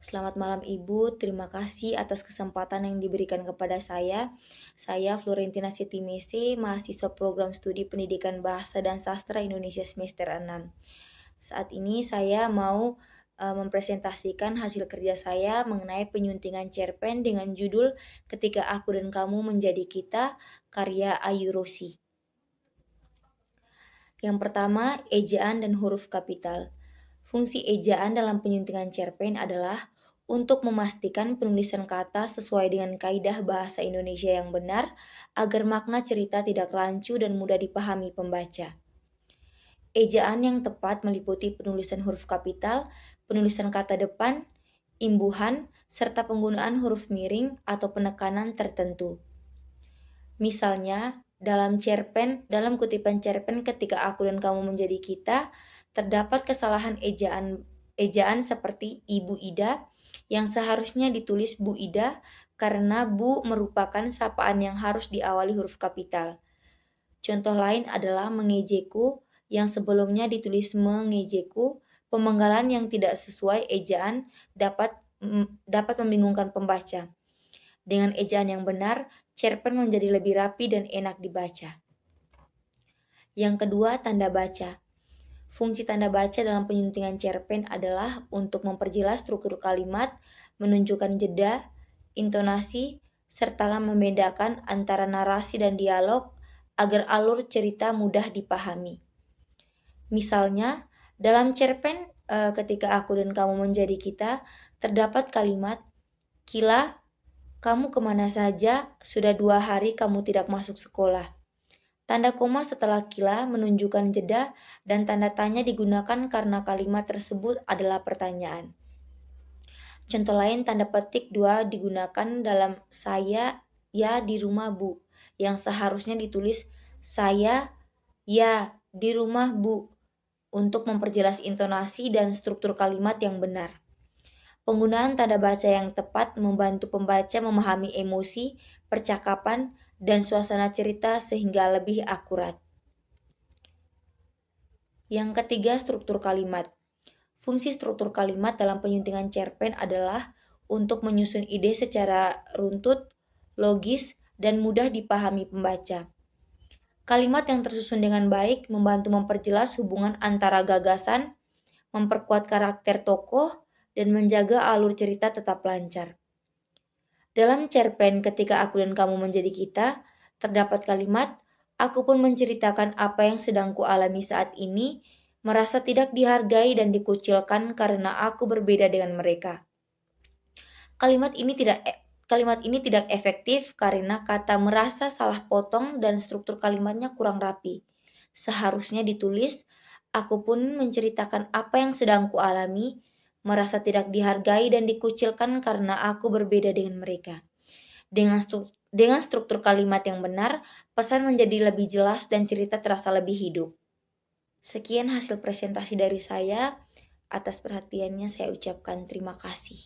Selamat malam Ibu, terima kasih atas kesempatan yang diberikan kepada saya. Saya Florentina Sitimese, mahasiswa program studi Pendidikan Bahasa dan Sastra Indonesia semester 6. Saat ini saya mau mempresentasikan hasil kerja saya mengenai penyuntingan cerpen dengan judul Ketika Aku dan Kamu Menjadi Kita, karya Ayu Rosi. Yang pertama, ejaan dan huruf kapital. Fungsi ejaan dalam penyuntingan cerpen adalah untuk memastikan penulisan kata sesuai dengan kaidah bahasa Indonesia yang benar agar makna cerita tidak rancu dan mudah dipahami pembaca. Ejaan yang tepat meliputi penulisan huruf kapital, penulisan kata depan, imbuhan, serta penggunaan huruf miring atau penekanan tertentu. Misalnya, dalam kutipan cerpen Ketika Aku dan Kamu Menjadi Kita, terdapat kesalahan ejaan seperti Ibu Ida yang seharusnya ditulis Bu Ida karena Bu merupakan sapaan yang harus diawali huruf kapital. Contoh lain adalah mengejeku yang sebelumnya ditulis mengejeku, pemenggalan yang tidak sesuai ejaan dapat membingungkan pembaca. Dengan ejaan yang benar, cerpen menjadi lebih rapi dan enak dibaca. Yang kedua, tanda baca. Fungsi tanda baca dalam penyuntingan cerpen adalah untuk memperjelas struktur kalimat, menunjukkan jeda, intonasi, serta membedakan antara narasi dan dialog agar alur cerita mudah dipahami. Misalnya, dalam cerpen Ketika Aku dan Kamu Menjadi Kita, terdapat kalimat, "Kila, kamu kemana saja? Sudah 2 hari kamu tidak masuk sekolah." Tanda koma setelah kila menunjukkan jeda dan tanda tanya digunakan karena kalimat tersebut adalah pertanyaan. Contoh lain, tanda petik 2 digunakan dalam saya ya di rumah Bu, yang seharusnya ditulis saya ya di rumah Bu untuk memperjelas intonasi dan struktur kalimat yang benar. Penggunaan tanda baca yang tepat membantu pembaca memahami emosi, percakapan, dan suasana cerita sehingga lebih akurat. Yang ketiga, struktur kalimat. Fungsi struktur kalimat dalam penyuntingan cerpen adalah untuk menyusun ide secara runtut, logis, dan mudah dipahami pembaca. Kalimat yang tersusun dengan baik membantu memperjelas hubungan antara gagasan, memperkuat karakter tokoh, dan menjaga alur cerita tetap lancar. Dalam cerpen Ketika Aku dan Kamu Menjadi Kita, terdapat kalimat, "Aku pun menceritakan apa yang sedang kualami saat ini, merasa tidak dihargai dan dikucilkan karena aku berbeda dengan mereka." Kalimat ini tidak efektif karena kata merasa salah potong dan struktur kalimatnya kurang rapi. Seharusnya ditulis, "Aku pun menceritakan apa yang sedang kualami, merasa tidak dihargai dan dikucilkan karena aku berbeda dengan mereka." Dengan struktur kalimat yang benar, pesan menjadi lebih jelas dan cerita terasa lebih hidup. Sekian hasil presentasi dari saya. Atas perhatiannya saya ucapkan terima kasih.